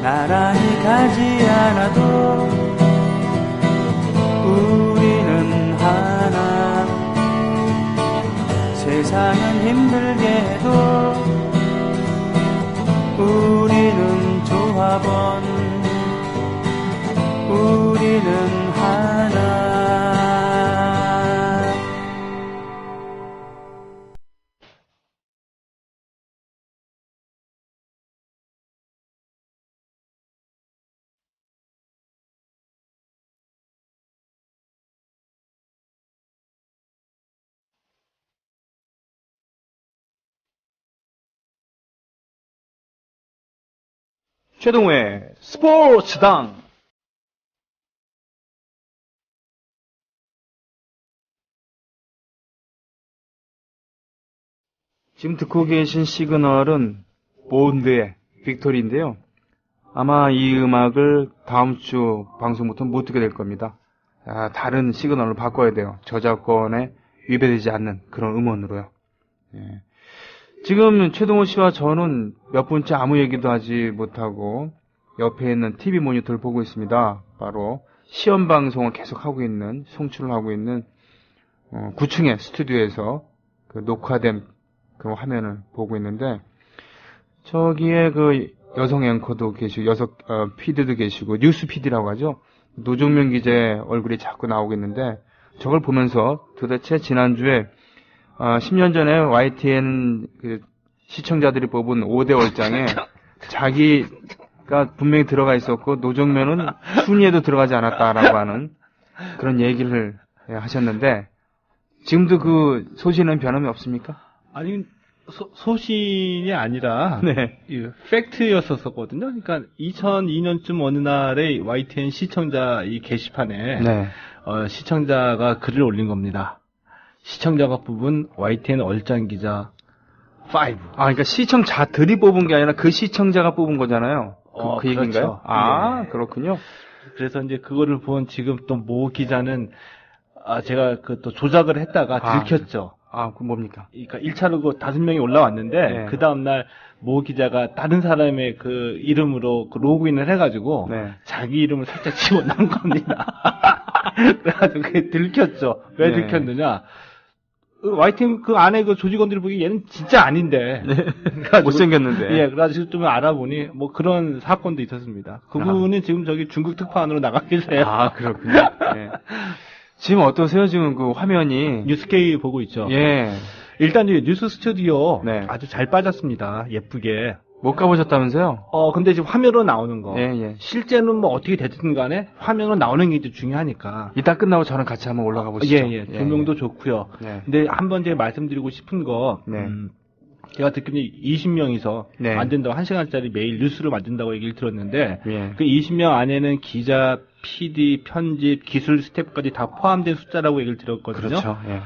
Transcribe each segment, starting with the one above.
나란히 가지 않아도 우리는 하나. 세상은 힘들게 해도 우리는 조합원. 우리는 하나. 최동호의 스포츠당. 지금 듣고 계신 시그널은 본드의 빅토리인데요. 아마 이 음악을 다음 주 방송부터 못 듣게 될 겁니다. 다른 시그널로 바꿔야 돼요. 저작권에 위배되지 않는 그런 음원으로요. 예. 지금 최동호 씨와 저는 몇 분째 아무 얘기도 하지 못하고 옆에 있는 TV 모니터를 보고 있습니다. 바로 시험 방송을 계속 하고 있는, 송출을 하고 있는 9층의 스튜디오에서 그 녹화된 그 화면을 보고 있는데, 저기에 그 여성 앵커도 계시고 PD도 계시고 뉴스 PD라고 하죠. 노종면 기자의 얼굴이 자꾸 나오고 있는데, 저걸 보면서 도대체 지난주에 10년 전에 YTN 그 시청자들이 뽑은 5대 월장에 자기가 분명히 들어가 있었고 노종면은 순위에도 들어가지 않았다라고 하는 그런 얘기를 하셨는데, 지금도 그 소신은 변함이 없습니까? 아니, 소신이 아니라 네. 팩트였었거든요. 그러니까 2002년쯤 어느 날에 YTN 시청자 이 게시판에 네. 시청자가 글을 올린 겁니다. 시청자가 뽑은 YTN 얼짱 기자 5. 그러니까 시청자들이 뽑은 게 아니라 그 시청자가 뽑은 거잖아요. 그 얘기인가요? 그렇죠. 네. 그렇군요. 그래서 이제 그거를 본 지금 또 모 기자는 제가 그 또 조작을 했다가 들켰죠. 그 뭡니까? 그러니까 1차로 그 5명이 올라왔는데 네. 그 다음날 모 기자가 다른 사람의 그 이름으로 그 로그인을 해가지고 네. 자기 이름을 살짝 집어넣은 겁니다. 그래가지고 그게 들켰죠. 왜 네. 들켰느냐? YTN 그 안에 그 조직원들이 보기 얘는 진짜 아닌데. 네. 못생겼는데. 예, 그래가지고 좀 알아보니 뭐 그런 사건도 있었습니다. 그분은 지금 저기 중국 특파원으로 나가 계세요. 그렇군요. 네. 지금 어떠세요? 지금 그 화면이. 뉴스케이 보고 있죠. 예. 일단 이제 뉴스 스튜디오 네. 아주 잘 빠졌습니다. 예쁘게. 못 가보셨다면서요? 근데 지금 화면으로 나오는 거. 예. 실제는 뭐 어떻게 됐든 간에 화면으로 나오는 게 이제 중요하니까. 이따 끝나고 저랑 같이 한번 올라가 보시죠. 예. 조명도 좋고요. 네. 근데 한번 제가 말씀드리고 싶은 거. 네. 제가 듣기로는 20명이서 네. 만든다고 1시간짜리 매일 뉴스를 만든다고 얘기를 들었는데 예. 그 20명 안에는 기자, PD, 편집, 기술 스태프까지 다 포함된 숫자라고 얘기를 들었거든요. 그렇죠. 예.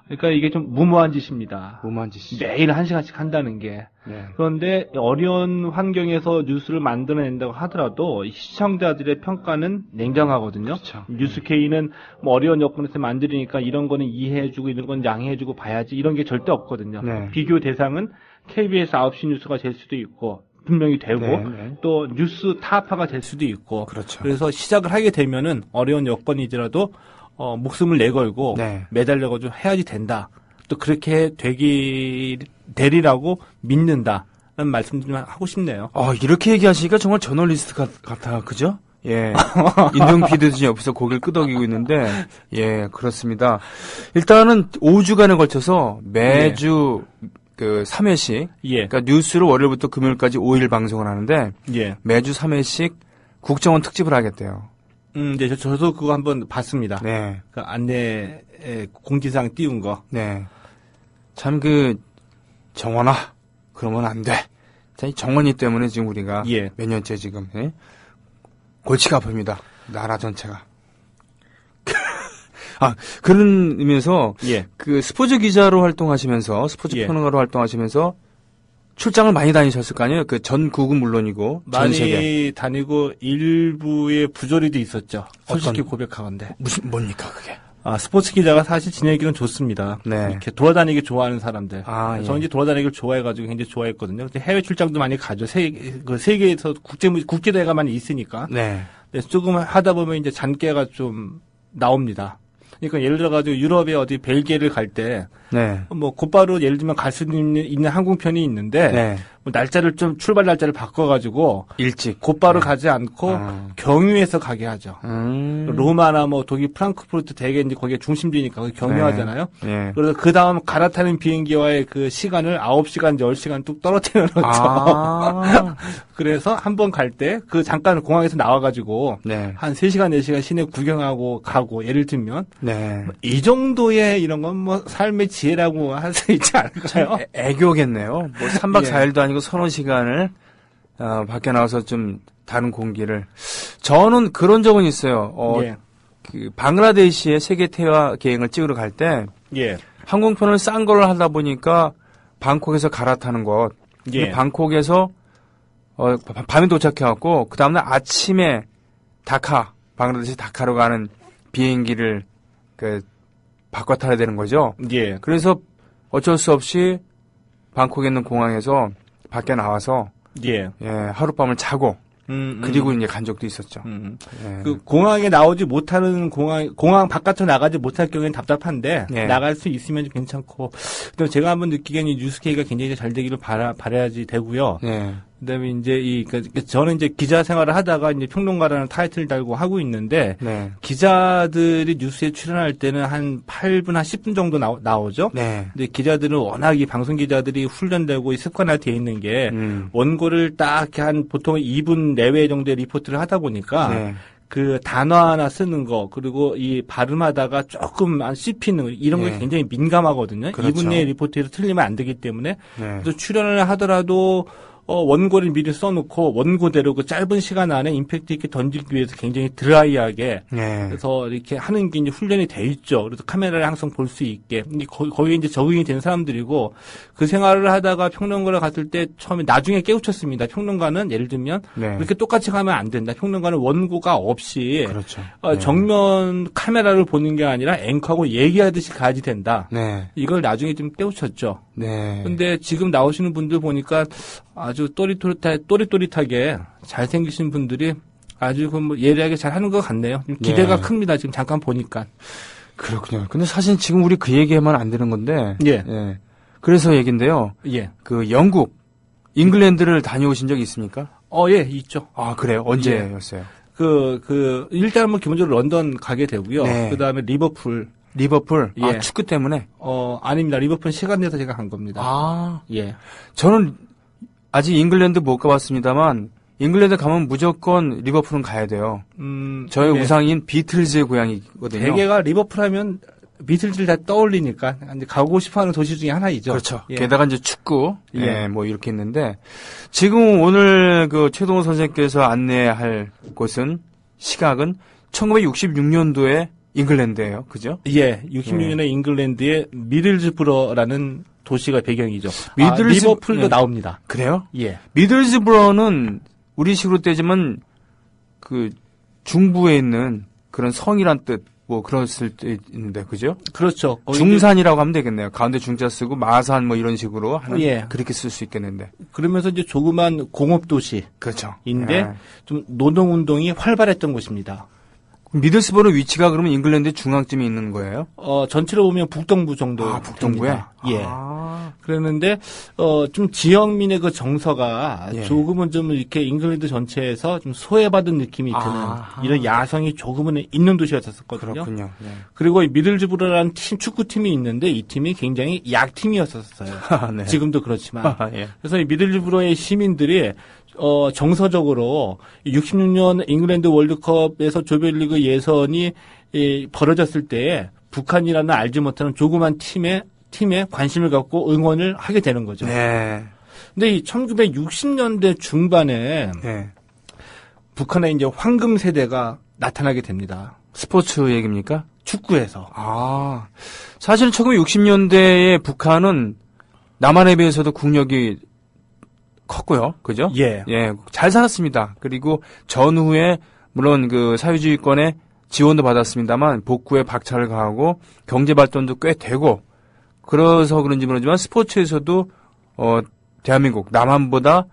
그러니까 이게 좀 무모한 짓입니다. 무모한 짓이죠. 매일 1시간씩 한다는 게. 네. 그런데 어려운 환경에서 뉴스를 만들어낸다고 하더라도 시청자들의 평가는 냉정하거든요. 그렇죠. 뉴스케이는 뭐 어려운 여건에서 만들으니까 이런 거는 이해해주고 이런 건 양해해주고 봐야지 이런 게 절대 없거든요. 네. 비교 대상은 KBS 9시 뉴스가 될 수도 있고 분명히 되고 네. 또 뉴스 타파가 될 수도 있고 그렇죠. 그래서 시작을 하게 되면은 어려운 여건이더라도 목숨을 내걸고 네. 매달려가지고 해야지 된다. 또 그렇게 되리라고 믿는다는 말씀 좀 하고 싶네요. 이렇게 얘기하시니까 정말 저널리스트 같아, 그죠? 예. 인동 PD도 옆에서 고개를 끄덕이고 있는데, 예, 그렇습니다. 일단은 5주간에 걸쳐서 매주 그 3회씩, 예. 그러니까 뉴스를 월요일부터 금요일까지 5일 방송을 하는데, 예. 매주 3회씩 국정원 특집을 하겠대요. 이제 저도 그거 한번 봤습니다. 네. 그 안내 공지사항 띄운 거. 네. 참 정원아, 그러면 안 돼. 자, 이 정원이 때문에 지금 우리가 예. 몇 년째 지금 골치가 아픕니다. 나라 전체가. 그런 의미에서 예. 그 스포츠 기자로 활동하시면서 스포츠 예. 평론가로 활동하시면서 출장을 많이 다니셨을 거 아니에요? 그 전국은 물론이고 전 세계. 많이 다니고 일부의 부조리도 있었죠. 솔직히 어떤? 고백하건데. 뭡니까 그게? 스포츠 기자가 사실 지내기는 좋습니다. 네. 이렇게 돌아다니기 좋아하는 사람들. 아, 예. 저는 이제 돌아다니기를 좋아해가지고 굉장히 좋아했거든요. 근데 해외 출장도 많이 가죠. 세계에서 국제대회가 많이 있으니까. 네. 그래서 조금 하다 보면 이제 잔깨가 좀 나옵니다. 그러니까 예를 들어가지고 유럽에 어디 벨기에를 갈 때, 네. 뭐 곧바로 예를 들면 갈 수 있는 항공편이 있는데, 네. 뭐 날짜를 출발 날짜를 바꿔가지고, 일찍. 곧바로 네. 가지 않고 아. 경유해서 가게 하죠. 로마나 뭐 독일 프랑크푸르트 되게 이제 거기에 중심지니까 거기 경유하잖아요. 네. 그래서 그 다음 갈아타는 비행기와의 그 시간을 9시간, 10시간 뚝 떨어뜨려 놓죠. 아. 그래서 한 번 갈 때 그 잠깐 공항에서 나와가지고 네. 한 3시간, 4시간 시내 구경하고 가고 예를 들면 네. 이 정도의 이런 건 뭐 삶의 지혜라고 할 수 있지 않을까요? 애교겠네요. 뭐 3박 예. 4일도 아니고 서너 시간을 밖에 나와서 좀 다른 공기를. 저는 그런 적은 있어요. 예. 그 방글라데시의 세계 태화 계획을 찍으러 갈 때 예. 항공편을 싼 걸 하다 보니까 방콕에서 갈아타는 것. 예. 방콕에서 밤에 도착해갖고 그 다음날 아침에 방글라데시 다카로 가는 비행기를 바꿔 타야 되는 거죠. 예. 그래서 어쩔 수 없이 방콕에 있는 공항에서 밖에 나와서 예. 하룻밤을 자고 그리고 이제 간 적도 있었죠. 예. 그 공항에 나오지 못하는 공항 바깥으로 나가지 못할 경우에는 답답한데 예. 나갈 수 있으면 좀 괜찮고. 근데 제가 한번 느끼기에는 이 뉴스케이가 굉장히 잘 되기를 바라야지 되고요. 예. 그다음에 이제 저는 이제 기자 생활을 하다가 이제 평론가라는 타이틀을 달고 하고 있는데 네. 기자들이 뉴스에 출연할 때는 한 8분 한 10분 정도 나오죠. 네. 근데 기자들은 워낙 이 방송 기자들이 훈련되고 습관화되어 있는 게 원고를 딱 이렇게 한 보통 2분 내외 정도의 리포트를 하다 보니까 네. 그 단어 하나 쓰는 거 그리고 이 발음하다가 조금 씹히는 거 이런 게 네. 굉장히 민감하거든요. 그렇죠. 2분 내의 리포트에서 틀리면 안 되기 때문에 네. 그래서 출연을 하더라도 원고를 미리 써놓고 원고대로 그 짧은 시간 안에 임팩트 있게 던지기 위해서 굉장히 드라이하게 네. 그래서 이렇게 하는 게 이제 훈련이 돼 있죠. 그래서 카메라를 항상 볼 수 있게. 거기에 이제 적응이 된 사람들이고 그 생활을 하다가 평론가를 갔을 때 처음에 나중에 깨우쳤습니다. 평론가는 예를 들면 네. 이렇게 똑같이 가면 안 된다. 평론가는 원고가 없이 그렇죠. 정면 카메라를 보는 게 아니라 앵커하고 얘기하듯이 가야지 된다. 네. 이걸 나중에 좀 깨우쳤죠. 네. 근데 지금 나오시는 분들 보니까 아주 또릿또릿하게 잘생기신 분들이 아주 뭐 예리하게 잘 하는 것 같네요. 기대가 네. 큽니다. 지금 잠깐 보니까. 그렇군요. 근데 사실 지금 우리 그 얘기하면 안 되는 건데. 예. 그래서 얘긴데요. 예. 그 영국, 잉글랜드를 다녀오신 적 있습니까? 예, 있죠. 아, 그래요? 언제였어요? 일단 뭐 기본적으로 런던 가게 되고요. 네. 그 다음에 리버풀. 리버풀? 예. 아, 축구 때문에? 아닙니다. 리버풀 시간 내서 제가 간 겁니다. 아. 예. 저는 아직 잉글랜드 못 가봤습니다만, 잉글랜드 가면 무조건 리버풀은 가야 돼요. 저의 네. 우상인 비틀즈의 고향이거든요. 대개가 리버풀 하면 비틀즈를 다 떠올리니까 이제 가고 싶어하는 도시 중에 하나이죠. 그렇죠. 예. 게다가 이제 축구, 예. 뭐 이렇게 있는데, 지금 오늘 그 최동호 선생님께서 안내할 곳은, 시각은 1966년도에 잉글랜드예요. 그죠? 예, 66년에 잉글랜드의 미들즈브러라는 도시가 배경이죠. 미들즈- 리버풀도 예. 나옵니다. 그래요? 예. 미들즈브러는 우리식으로 따지면 그 중부에 있는 그런 성이란 뜻, 뭐 그랬을 때 있는데, 그죠? 그렇죠. 중산이라고 하면 되겠네요. 가운데 중자 쓰고 마산 뭐 이런 식으로 하는, 예. 그렇게 쓸 수 있겠는데. 그러면서 이제 조그만 공업 도시인데 그렇죠. 좀 노동 운동이 활발했던 곳입니다. 미들스버러 위치가 그러면 잉글랜드 중앙쯤에 있는 거예요? 전체로 보면 북동부 정도. 아, 북동부에? 됩니다. 예. 아. 그랬는데 좀 지역민의 그 정서가 예. 조금은 좀 이렇게 잉글랜드 전체에서 좀 소외받은 느낌이 드는 아하. 이런 야성이 조금은 있는 도시였었거든요. 그렇군요. 네. 그리고 이 미들즈브러라는 축구팀이 있는데 이 팀이 굉장히 약팀이었었어요. 네. 지금도 그렇지만. 예. 그래서 이 미들즈브러의 시민들이 정서적으로 66년 잉글랜드 월드컵에서 조별리그 예선이 벌어졌을 때 북한이라는 알지 못하는 조그만 팀에 관심을 갖고 응원을 하게 되는 거죠. 네. 근데 이 1960년대 중반에 네. 북한의 이제 황금 세대가 나타나게 됩니다. 스포츠 얘기입니까? 축구에서. 아. 사실 1960년대에 북한은 남한에 비해서도 국력이 컸고요. 그죠? 예. 예. 잘 살았습니다. 그리고 전후에 물론 그 사회주의권의 지원도 받았습니다만 복구에 박차를 가하고 경제 발전도 꽤 되고 그래서 그런지 모르지만 스포츠에서도 대한민국 남한보다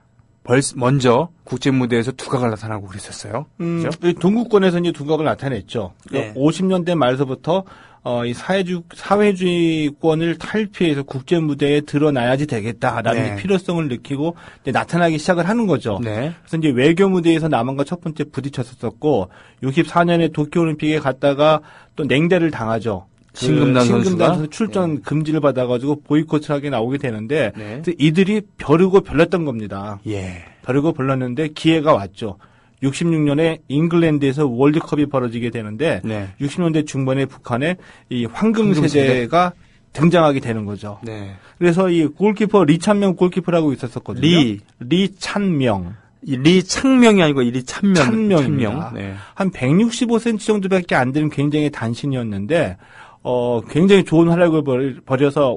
먼저 국제 무대에서 두각을 나타나고 그랬었어요. 그렇죠? 동구권에서 이제 두각을 나타냈죠. 네. 50년대 말서부터 이 사회주의권을 탈피해서 국제 무대에 드러나야지 되겠다라는 네. 필요성을 느끼고 이제 나타나기 시작을 하는 거죠. 네. 그래서 이제 외교 무대에서 남한과 첫 번째 부딪혔었고 64년에 도쿄올림픽에 갔다가 또 냉대를 당하죠. 신금단 선수가 출전 금지를 받아가지고 보이콧을 하게 나오게 되는데 네. 그래서 이들이 벼르고 별렀던 겁니다. 예. 벼르고 별렀는데 기회가 왔죠. 66년에 잉글랜드에서 월드컵이 벌어지게 되는데 네. 60년대 중반에 북한에 이 황금 세대가 등장하게 되는 거죠. 네. 그래서 이 골키퍼 리찬명 골키퍼라고 있었었거든요. 리찬명. 리창명이 아니고 찬명입니다. 찬명. 네. 한 165cm 정도밖에 안 되는 굉장히 단신이었는데 굉장히 좋은 활약을 벌여서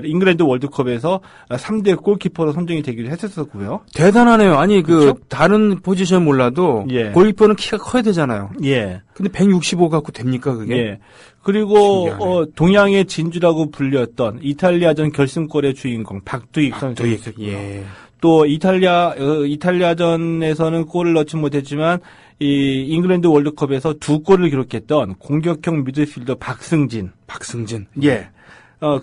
잉글랜드 월드컵에서 3대 골키퍼로 선정이 되기도 했었고요. 대단하네요. 아니 그렇죠? 다른 포지션 몰라도 예. 골키퍼는 키가 커야 되잖아요. 예. 근데 165 갖고 됩니까 그게? 예. 그리고 신기하네. 동양의 진주라고 불렸던 이탈리아전 결승골의 주인공 박두익 선수 있었고요. 예. 또 이탈리아전에서는 골을 넣지 못했지만 이 잉글랜드 월드컵에서 2골을 기록했던 공격형 미드필더 박승진. 예.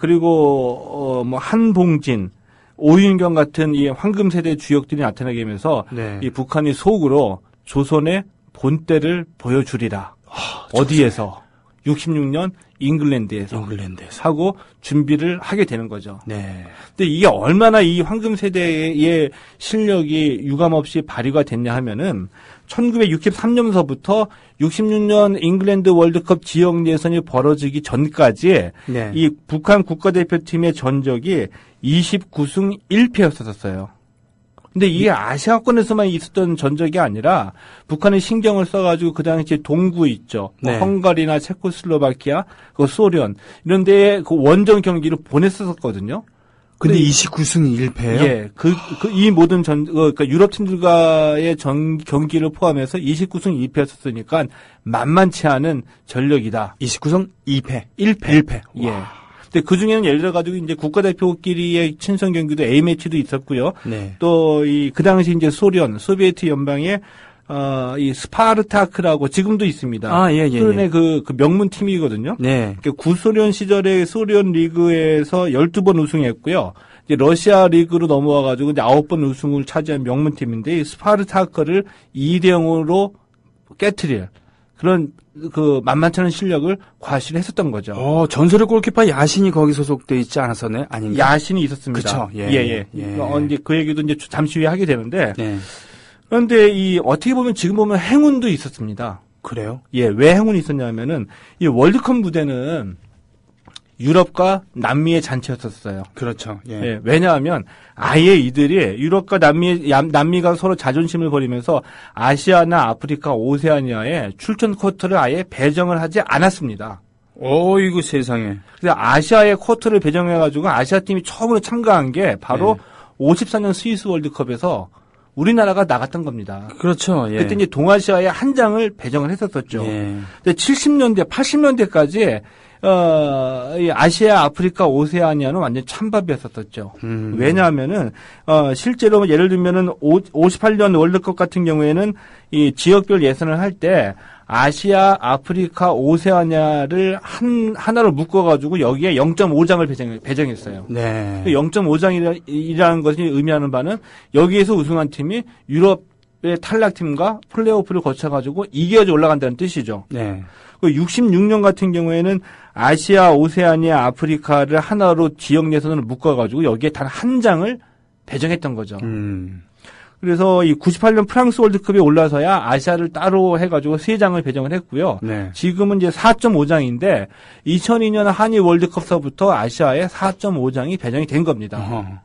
그리고 뭐 한봉진, 오윤경 같은 이 황금 세대 주역들이 나타나게 하면서 네. 이 북한이 속으로 조선의 본때를 보여주리라. 어디에서? 66년 잉글랜드에서 하고 준비를 하게 되는 거죠. 네. 근데 이게 얼마나 이 황금 세대의 실력이 유감없이 발휘가 됐냐 하면은 1963년서부터 66년 잉글랜드 월드컵 지역 예선이 벌어지기 전까지 네. 이 북한 국가대표팀의 전적이 29승 1패였었어요. 근데 이게 아시아권에서만 있었던 전적이 아니라 북한이 신경을 써가지고 그 당시에 동구 있죠. 뭐 네. 헝가리나 체코슬로바키아, 그 소련 이런 데에 그 원정 경기를 보냈었거든요. 근데 29승 1패예요? 예, 이 모든 그러니까 유럽 팀들과의 경기를 포함해서 29승 2패였었으니까 만만치 않은 전력이다. 29승 2패. 1패. 예. 근데 그 중에는 예를 들어가지고 이제 국가대표끼리의 친선 경기도 A매치도 있었고요. 네. 또 그 당시 이제 소비에트 연방의 이 스파르타크라고 지금도 있습니다. 아, 예. 소련의 그 명문 팀이거든요. 네. 그러니까 구소련 시절에 소련 리그에서 12번 우승했고요. 이제 러시아 리그로 넘어와가지고 이제 9번 우승을 차지한 명문 팀인데 이 스파르타크를 2대0으로 깨트릴 그런 그 만만치 않은 실력을 과시했었던 거죠. 전설의 골키퍼 야신이 거기 소속돼 있지 않았었네? 아닌가? 야신이 있었습니다. 그쵸. 예. 예. 예. 이제 그 얘기도 이제 잠시 후에 하게 되는데 네. 그런데 이 어떻게 보면 지금 보면 행운도 있었습니다. 그래요? 예, 왜 행운이 있었냐면은 이 월드컵 무대는 유럽과 남미의 잔치였었어요. 그렇죠. 예. 예, 왜냐하면 아예 이들이 유럽과 남미가 서로 자존심을 벌이면서 아시아나 아프리카, 오세아니아에 출전 쿼터를 아예 배정을 하지 않았습니다. 이거 세상에. 그래서 아시아의 쿼터를 배정해가지고 아시아 팀이 처음으로 참가한 게 바로 54년 스위스 월드컵에서 우리나라가 나갔던 겁니다. 그렇죠. 예. 그때 이제 동아시아에 한 장을 배정을 했었었죠. 예. 근데 70년대, 80년대까지 이 아시아, 아프리카, 오세아니아는 완전 찬밥이었었죠. 왜냐하면은 실제로 예를 들면은 58년 월드컵 같은 경우에는 이 지역별 예선을 할 때 아시아, 아프리카, 오세아니아를 하나로 묶어가지고 여기에 0.5장을 배정했어요. 네. 0.5장이라는 것이 의미하는 바는 여기에서 우승한 팀이 유럽의 탈락팀과 플레이오프를 거쳐가지고 이겨져 올라간다는 뜻이죠. 네. 66년 같은 경우에는 아시아, 오세아니아, 아프리카를 하나로 지역 예선을 묶어가지고 여기에 단 한 장을 배정했던 거죠. 그래서 이 98년 프랑스 월드컵에 올라서야 아시아를 따로 해가지고 3장을 배정을 했고요. 네. 지금은 이제 4.5장인데 2002년 한일 월드컵서부터 아시아에 4.5장이 배정이 된 겁니다.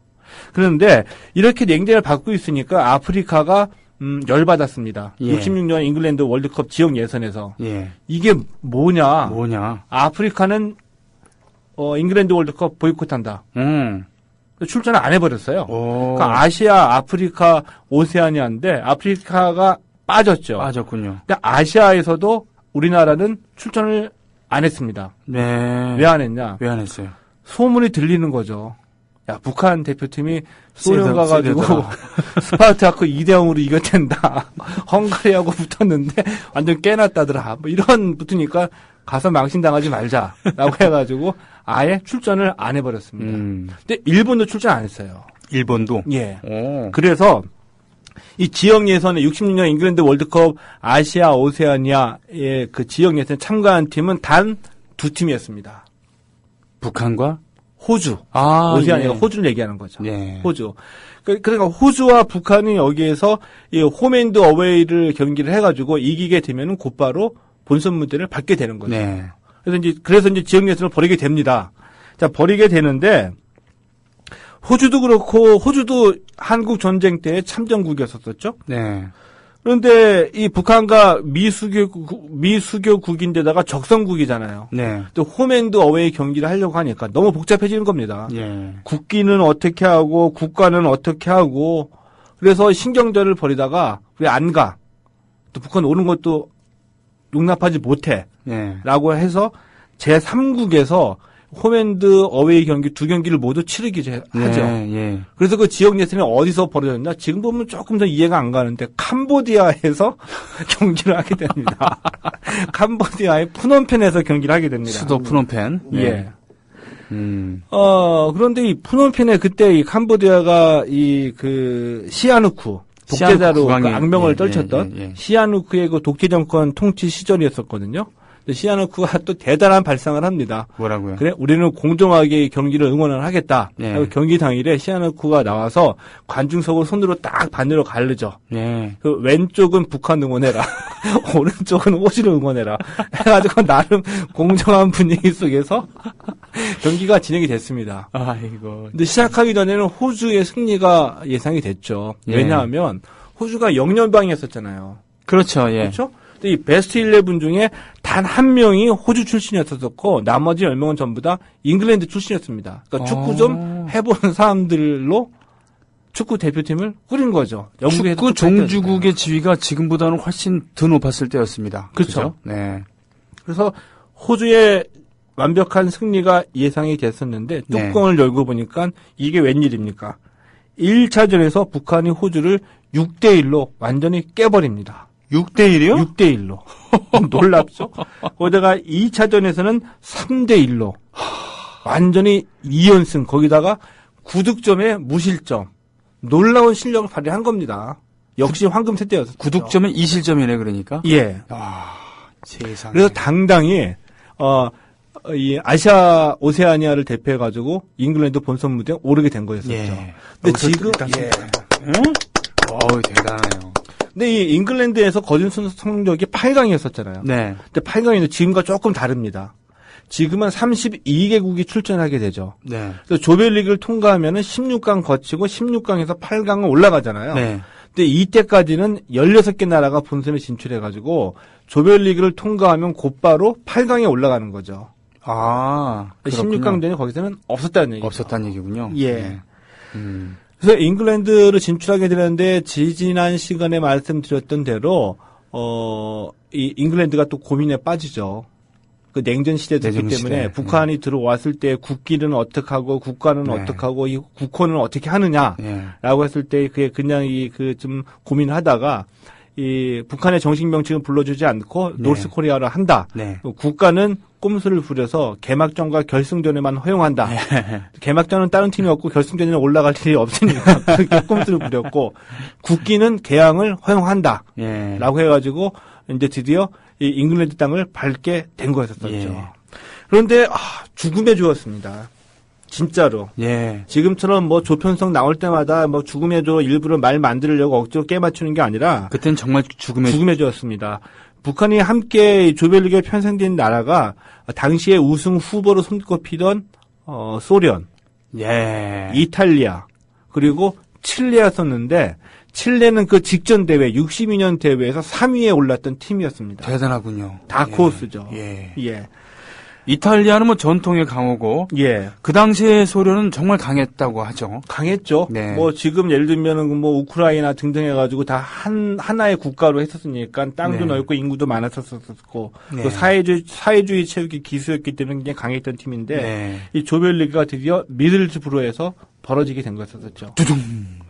그런데 이렇게 냉대를 받고 있으니까 아프리카가 열받았습니다. 예. 66년 잉글랜드 월드컵 지역 예선에서. 예. 이게 뭐냐. 아프리카는 잉글랜드 월드컵 보이콧한다. 출전을 안 해버렸어요. 그러니까 아시아, 아프리카, 오세아니아인데 아프리카가 빠졌죠. 빠졌군요. 근데 아시아에서도 우리나라는 출전을 안 했습니다. 네. 왜 안 했냐? 왜 안 했어요? 소문이 들리는 거죠. 야, 북한 대표팀이 소련 가가지고 세더라. 스파르타크 2대0으로 이겼댄다. 헝가리하고 붙었는데 완전 깨났다더라. 뭐 이런 붙으니까 가서 망신당하지 말자라고 해가지고 아예 출전을 안 해버렸습니다. 근데 일본도 출전 안 했어요. 일본도? 예. 오. 그래서 이 지역 예선에 66년 잉글랜드 월드컵 아시아 오세아니아의 그 지역 예선에 참가한 팀은 단 2팀이었습니다. 북한과? 호주. 아, 오세아니아가 예. 호주를 얘기하는 거죠. 예. 호주. 그러니까 호주와 북한이 여기에서 이 홈앤드 어웨이를 경기를 해가지고 이기게 되면은 곧바로 본선 무대를 받게 되는 거죠. 네. 그래서 이제 지역 예선을 벌이게 됩니다. 자, 벌이게 되는데 호주도 그렇고 호주도 한국 전쟁 때 참전국이었었죠. 네. 그런데 이 북한과 미수교국인데다가 적성국이잖아요. 네. 또 홈앤드 어웨이 경기를 하려고 하니까 너무 복잡해지는 겁니다. 예. 국기는 어떻게 하고 국가는 어떻게 하고 그래서 신경전을 벌이다가 왜 안 가? 또 북한 오는 것도 용납하지 못해. 예. 라고 해서 제3국에서 홈앤드 어웨이 경기 2경기를 모두 치르게 하죠. 예. 그래서 그 지역 예선이 어디서 벌어졌나? 지금 보면 조금 더 이해가 안 가는데 캄보디아에서 경기를 하게 됩니다. 캄보디아의 푸놈펜에서 경기를 하게 됩니다. 수도 푸놈펜. 예. 네. 그런데 이 푸놈펜에 그때 이 캄보디아가 시아누쿠 독재자로 시아누쿠 그 악명을 예, 떨쳤던 예. 시아누쿠의 그 독재 정권 통치 시절이었었거든요. 근데 시아누쿠가 또 대단한 발상을 합니다. 뭐라고요? 그래, 우리는 공정하게 경기를 응원을 하겠다. 예. 하고 경기 당일에 시아누쿠가 나와서 관중석을 손으로 딱 반으로 가르죠. 예. 그 왼쪽은 북한 응원해라. 오른쪽은 호주를 응원해라. 해가지고 나름 공정한 분위기 속에서 경기가 진행이 됐습니다. 아이고. 근데 시작하기 전에는 호주의 승리가 예상이 됐죠. 예. 왜냐하면 호주가 영연방이었었잖아요. 그렇죠. 예. 그렇죠? 근데 이 베스트 11 중에 단 한 명이 호주 출신이었었고 나머지 10명은 전부 다 잉글랜드 출신이었습니다. 그러니까 축구 좀 해보는 사람들로 축구 대표팀을 꾸린 거죠. 영국에서 축구 종주국의 지위가 지금보다는 훨씬 더 높았을 때였습니다. 그렇죠. 그죠? 네. 그래서 호주의 완벽한 승리가 예상이 됐었는데 네. 뚜껑을 열고 보니까 이게 웬일입니까? 1차전에서 북한이 호주를 6대1로 완전히 깨버립니다. 6대1이요? 6대1로. 놀랍죠? 거기다가 2차전에서는 3대1로. 완전히 2연승. 거기다가 9득점에 무실점. 놀라운 실력을 발휘한 겁니다. 역시 황금 세대였어요. 9득점은 2실점이네, 그러니까? 예. 아, 세상에. 그래서 당당히, 이 아시아 오세아니아를 대표해가지고 잉글랜드 본선 무대에 오르게 된 거였었죠. 예. 근데 지금, 예. 응? 어우, 대단하네요. 근데 이 잉글랜드에서 거진 성적이 8강이었었잖아요. 네. 근데 8강에는 지금과 조금 다릅니다. 지금은 32개국이 출전하게 되죠. 네. 그래서 조별리그를 통과하면은 16강 거치고 16강에서 8강을 올라가잖아요. 네. 근데 이때까지는 16개 나라가 본선에 진출해가지고 조별리그를 통과하면 곧바로 8강에 올라가는 거죠. 아, 16강 전에 거기서는 없었다는 얘기죠. 없었다는 얘기군요. 예. 네. 그래서 잉글랜드를 진출하게 되는데 지난 시간에 말씀드렸던 대로 이 잉글랜드가 또 고민에 빠지죠. 그 냉전 시대였기 때문에 시대. 북한이 들어왔을 때 국기는 어떻게 하고 국가는 네. 어떻게 하고 이 국호는 어떻게 하느냐라고 예. 했을 때 그게 그냥 좀 고민하다가 이 북한의 정식 명칭을 불러주지 않고 네. 노스 코리아를 한다. 네. 국가는 꼼수를 부려서 개막전과 결승전에만 허용한다. 개막전은 다른 팀이 없고 결승전에는 올라갈 일이 없으니까 그렇게 꼼수를 부렸고 국기는 개항을 허용한다. 예. 라고 해가지고 이제 드디어 이 잉글랜드 땅을 밟게 된 거였었죠. 예. 그런데 죽음의 조였습니다. 진짜로. 예. 지금처럼 뭐 조편성 나올 때마다 뭐 죽음의 조 일부러 말 만들려고 억지로 깨맞추는 게 아니라 그땐 정말 죽음의 조였습니다. 북한이 함께 조별리그에 편성된 나라가 당시에 우승 후보로 손꼽히던 소련, 예. 이탈리아, 그리고 칠레였었는데 칠레는 그 직전 대회 62년 대회에서 3위에 올랐던 팀이었습니다. 대단하군요. 다크호스죠. 예. 예. 이탈리아는 뭐 전통의 강호고 예. 그 당시에 소련은 정말 강했다고 하죠. 강했죠. 네. 뭐 지금 예를 들면은 뭐 우크라이나 등등 해가지고 다 하나의 국가로 했었으니까 땅도 네. 넓고 인구도 많았었고 네. 또 사회주의 체육이 기수였기 때문에 굉장히 강했던 팀인데 네. 이 조별리그가 드디어 미들스브로에서 벌어지게 된 것이었죠. 두둥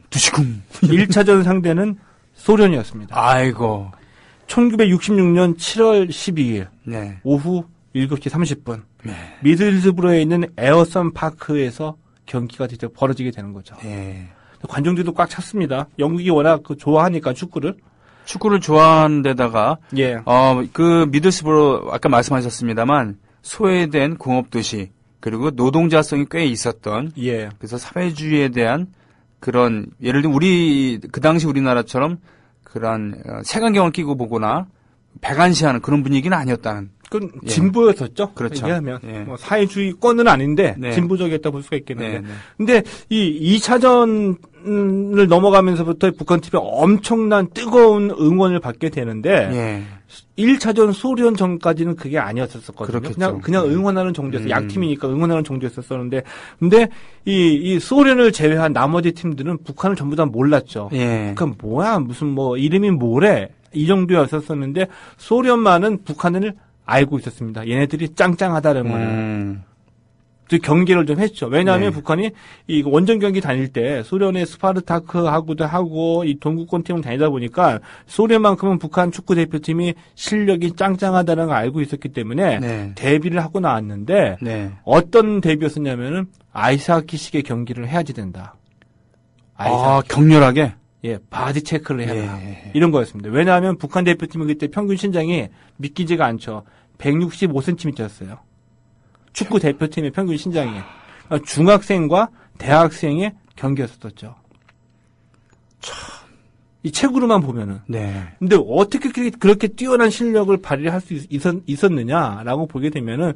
두시쿵. 1차전 상대는 소련이었습니다. 아이고. 1966년 7월 12일 네. 오후 7시 30분 네. 미들스브로에 있는 에어선 파크에서 경기가 드디어 벌어지게 되는 거죠. 네. 관중들도 꽉 찼습니다. 영국이 워낙 좋아하니까 축구를. 축구를 좋아하는 데다가 예. 그 미들스브로 아까 말씀하셨습니다만 소외된 공업도시 그리고 노동자성이 꽤 있었던 예. 그래서 사회주의에 대한 그런 예를 들면 그 당시 우리나라처럼 그런 색안경을 끼고 보거나 백안시하는 그런 분위기는 아니었다는. 그건 예. 진보였었죠. 그렇죠. 얘기하면 예. 뭐 사회주의권은 아닌데 네. 진보적이었다 볼 수가 있겠는데. 네, 네. 근데 이 2차전을 넘어가면서부터 북한 팀이 엄청난 뜨거운 응원을 받게 되는데 예. 1차전 소련 전까지는 그게 아니었었거든요. 그렇겠죠. 그냥 응원하는 정도였어요. 음. 약팀이니까 응원하는 정도였었는데, 근데 이 소련을 제외한 나머지 팀들은 북한을 전부 다 몰랐죠. 예. 북한 뭐야, 무슨 뭐 이름이 뭐래 이 정도였었는데 소련만은 북한을 알고 있었습니다. 얘네들이 짱짱하다는 거를. 그 경계를 좀 했죠. 왜냐하면 네. 북한이 이 원정 경기 다닐 때 소련의 스파르타크하고도 하고 이 동구권 팀을 다니다 보니까 소련만큼은 북한 축구 대표팀이 실력이 짱짱하다는 걸 알고 있었기 때문에 네. 데뷔를 하고 나왔는데 네. 어떤 데뷔였었냐면은 아이스하키식의 경기를 해야지 된다. 격렬하게? 예, 바디 체크를 해야 된다. 예. 이런 거였습니다. 왜냐하면 북한 대표팀이 그때 평균 신장이 믿기지가 않죠. 165cm였어요. 축구 대표팀의 평균 신장이. 그러니까 중학생과 대학생의 경기였었죠. 이 책으로만 보면은. 네. 근데 어떻게 그렇게 뛰어난 실력을 발휘할 수 있었느냐라고 보게 되면은,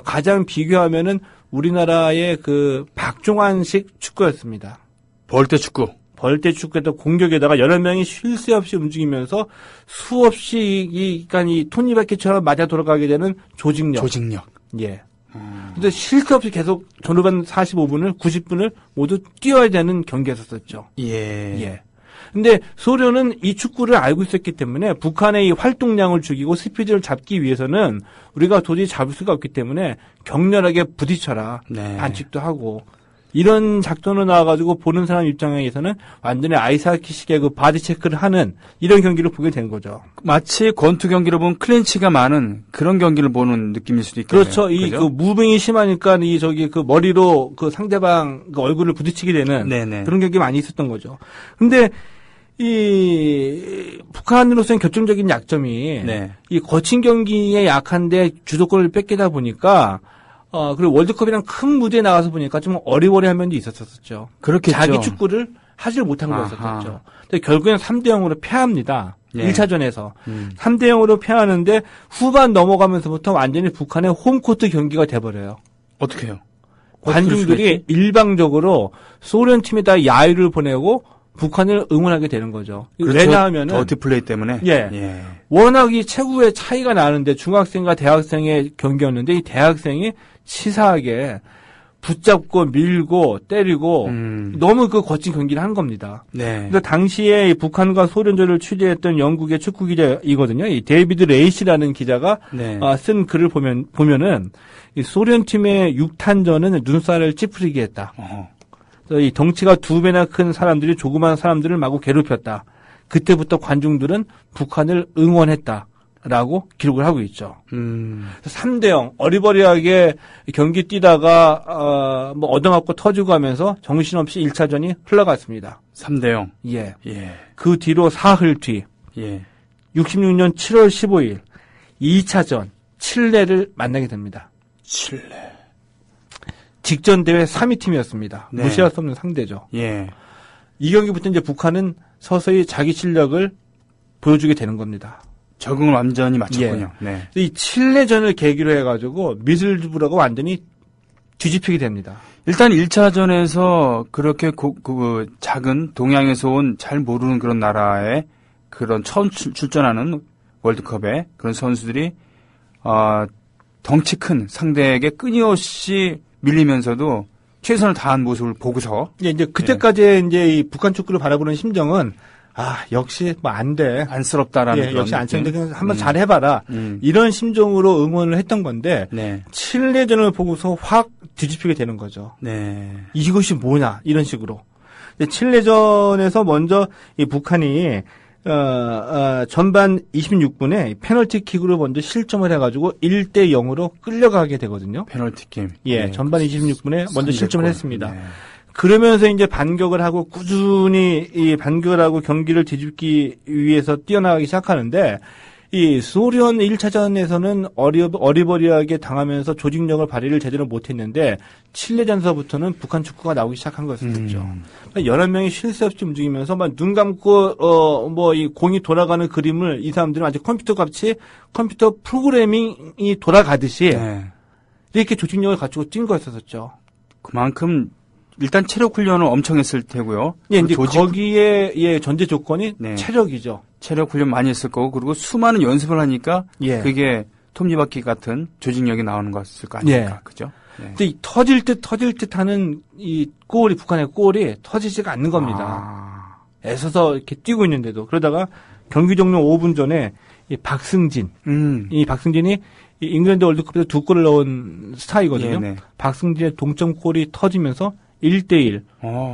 가장 비교하면은 우리나라의 그 박종환식 축구였습니다. 벌떼 축구. 벌떼 축구에다 공격에다가 여러 명이 쉴 새 없이 움직이면서 수없이 그러니까 이 톱니바퀴처럼 맞아 돌아가게 되는 조직력. 예. 근데 쉴 새 없이 계속 전후반 45분을 90분을 모두 뛰어야 되는 경기였었죠. 예. 예. 근데 소련은 이 축구를 알고 있었기 때문에 북한의 이 활동량을 죽이고 스피드를 잡기 위해서는 우리가 도저히 잡을 수가 없기 때문에 격렬하게 부딪혀라. 네. 반칙도 하고. 이런 작전으로 나와가지고 보는 사람 입장에서는 완전히 아이스하키식의 그 바디 체크를 하는 이런 경기를 보게 된 거죠. 마치 권투 경기로 보면 클린치가 많은 그런 경기를 보는 느낌일 수도 있겠네요. 그렇죠. 이 그죠? 그 무빙이 심하니까 그 머리로 그 상대방 그 얼굴을 부딪히게 되는 네네. 그런 경기 많이 있었던 거죠. 근데 이 북한으로서는 결정적인 약점이 네. 이 거친 경기에 약한데 주도권을 뺏기다 보니까 그리고 월드컵이랑 큰 무대에 나가서 보니까 좀 어리버리한 면도 있었었죠. 그렇겠죠. 자기 축구를 하질 못한 아하. 거였었죠. 근데 결국엔 3대0으로 패합니다. 예. 1차전에서. 3대0으로 패하는데 후반 넘어가면서부터 완전히 북한의 홈코트 경기가 돼버려요. 어떻게 해요? 관중들이 일방적으로 소련 팀에다 야유를 보내고 북한을 응원하게 되는 거죠. 그렇죠. 왜냐하면은 더티 플레이 때문에. 예. 워낙 이 체구의 차이가 나는데 중학생과 대학생의 경기였는데 이 대학생이 치사하게 붙잡고 밀고 때리고 너무 그 거친 경기를 한 겁니다. 네. 그래서 당시에 북한과 소련전을 취재했던 영국의 축구 기자이거든요. 이 데이비드 레이시라는 기자가 네. 쓴 글을 보면은 이 소련 팀의 6탄전은 눈살을 찌푸리게 했다. 이 덩치가 2배나 큰 사람들이 조그만 사람들을 마구 괴롭혔다. 그때부터 관중들은 북한을 응원했다라고 기록을 하고 있죠. 3대0 어리버리하게 경기 뛰다가 뭐 얻어맞고 터지고 하면서 정신없이 1차전이 흘러갔습니다. 3대0. 예. 예. 그 뒤로 사흘 뒤 예. 66년 7월 15일 2차전 칠레를 만나게 됩니다. 칠레. 직전 대회 3위 팀이었습니다. 네. 무시할 수 없는 상대죠. 예. 이 경기부터 이제 북한은 서서히 자기 실력을 보여주게 되는 겁니다. 적응을 완전히 마쳤군요. 예. 네. 이 칠레전을 계기로 해가지고 미들스브로가 완전히 뒤집히게 됩니다. 일단 1차전에서 그렇게 그 작은 동양에서 온 잘 모르는 그런 나라에 그런 처음 출전하는 월드컵에 그런 선수들이 덩치 큰 상대에게 끊임없이 밀리면서도 최선을 다한 모습을 보고서 예, 이제 그때까지 이제 이 북한 축구를 바라보는 심정은 역시 뭐 안 돼. 안쓰럽다라는 예, 그런 역시 안쓰럽다. 느낌. 그냥 한번 잘 해봐라. 이런 심정으로 응원을 했던 건데 네. 칠레전을 보고서 확 뒤집히게 되는 거죠. 네. 이것이 뭐냐 이런 식으로. 칠레전에서 먼저 이 북한이 전반 26분에 페널티킥으로 먼저 실점을 해가지고 1대 0으로 끌려가게 되거든요. 페널티킥. 예, 네. 전반 26분에 먼저 실점을 선제골. 했습니다. 네. 그러면서 이제 반격을 하고 꾸준히 이 반격을 하고 경기를 뒤집기 위해서 뛰어나가기 시작하는데 이 소련 1차전에서는 어리버리하게 당하면서 조직력을 발휘를 제대로 못했는데 칠레전서부터는 북한 축구가 나오기 시작한 것이었죠. 여러 명이 쉴 새 없이 움직이면서 막 눈 감고 뭐 이 공이 돌아가는 그림을 이 사람들은 아주 컴퓨터 프로그래밍이 돌아가듯이 네. 이렇게 조직력을 갖추고 뛴 거였었죠. 그만큼 일단 체력 훈련을 엄청 했을 테고요. 예, 이제 조직 거기에 전제 조건이 네. 체력이죠. 체력 훈련 많이 했을 거고 그리고 수많은 연습을 하니까 예. 그게 톱니바퀴 같은 조직력이 나오는 것일 거 아닙니까? 예. 그죠? 네. 근데 이 터질 듯 하는 이 골이 북한의 골이 터지지가 않는 겁니다. 아. 애써서 이렇게 뛰고 있는데도 그러다가 경기 종료 5분 전에 이 박승진이 이 잉글랜드 월드컵에서 2골을 넣은 스타이거든요. 예, 네. 박승진의 동점골이 터지면서 1대1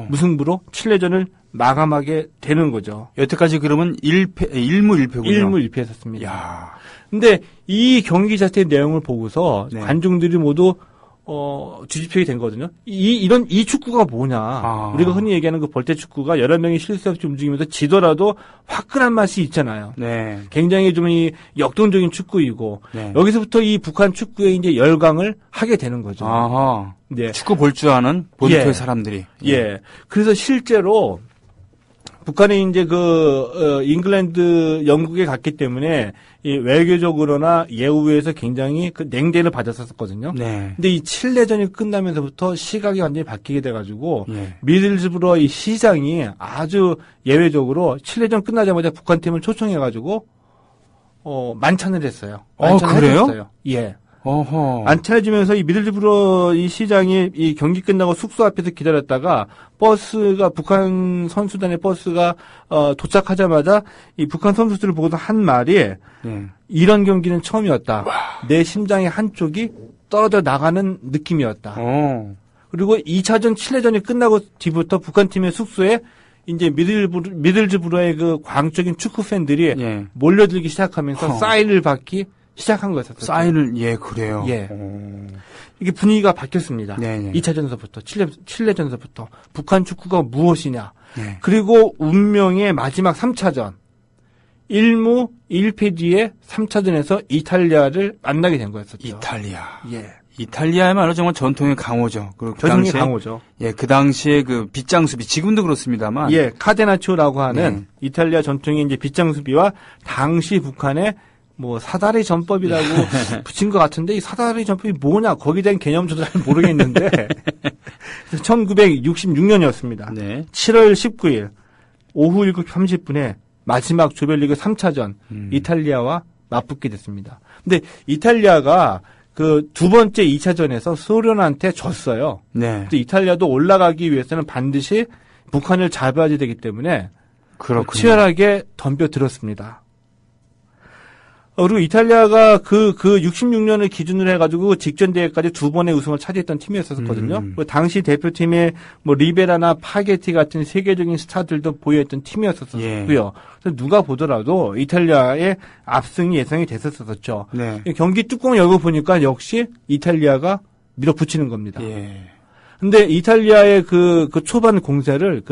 무승부로 칠레전을 마감하게 되는 거죠. 여태까지 그러면 1무 1패군요. 1무 1패했었습니다. 야. 근데 이 경기 자체의 내용을 보고서 네. 관중들이 모두 뒤집히게 된 거거든요. 이 축구가 뭐냐. 우리가 흔히 얘기하는 그 벌떼 축구가 여러 명이 쉴 새 없이 움직이면서 지더라도 화끈한 맛이 있잖아요. 네. 굉장히 좀 이 역동적인 축구이고 네. 여기서부터 이 북한 축구에 이제 열광을 하게 되는 거죠. 아하. 네. 축구 볼 줄 아는 본토의 예. 사람들이. 예. 그래서 실제로 북한이 이제 잉글랜드, 영국에 갔기 때문에 이 외교적으로나 예우에서 굉장히 그 냉대를 받았었거든요. 네. 근데 이 칠레전이 끝나면서부터 시각이 완전히 바뀌게 돼가지고 예. 미들즈브러 이 시장이 아주 예외적으로 칠레전 끝나자마자 북한 팀을 초청해가지고 만찬을 했어요. 만찬을 그래요? 해줬어요. 예. 어허. 만찬해주면서 이 미들즈브러 이 시장이 이 경기 끝나고 숙소 앞에서 기다렸다가 북한 선수단의 버스가 도착하자마자 이 북한 선수들을 보고서 한 말이 네. 이런 경기는 처음이었다. 내 심장의 한쪽이 떨어져 나가는 느낌이었다. 그리고 2차전 칠레전이 끝나고 뒤부터 북한 팀의 숙소에 이제 미들즈브러의 그 광적인 축구 팬들이 예. 몰려들기 시작하면서 사인을 받기 시작한 거였었죠. 사인을 그래요. 예. 이게 분위기가 바뀌었습니다. 네네. 2차전서부터 칠레전서부터 북한 축구가 무엇이냐. 네. 그리고 운명의 마지막 3차전 1무 1패 뒤에 3차전에서 이탈리아를 만나게 된 거였었죠. 이탈리아. 예. 이탈리아야말로 정말 전통의 강호죠. 그리고 그 전통의 당시에 강호죠. 예, 그 당시에 그 빗장 수비 지금도 그렇습니다만 예, 카데나초라고 하는 네. 이탈리아 전통의 이제 빗장 수비와 당시 북한의 뭐 사다리 전법이라고 붙인 것 같은데 이 사다리 전법이 뭐냐 거기에 대한 개념 저도 잘 모르겠는데 1966년이었습니다. 네. 7월 19일 오후 7시 30분에 마지막 조별리그 3차전 이탈리아와 맞붙게 됐습니다. 근데 이탈리아가 그 두 번째 2차전에서 소련한테 졌어요. 네. 근데 이탈리아도 올라가기 위해서는 반드시 북한을 잡아야 되기 때문에 그렇군요. 치열하게 덤벼들었습니다. 그리고 이탈리아가 그 66년을 기준으로 해가지고 직전 대회까지 두 번의 우승을 차지했던 팀이었었거든요. 그 당시 대표팀에 뭐 리베라나 파게티 같은 세계적인 스타들도 보유했던 팀이었었고요. 예. 그래서 누가 보더라도 이탈리아의 압승이 예상이 됐었었죠. 네. 경기 뚜껑을 열고 보니까 역시 이탈리아가 밀어붙이는 겁니다. 예. 근데 이탈리아의 그 초반 공세를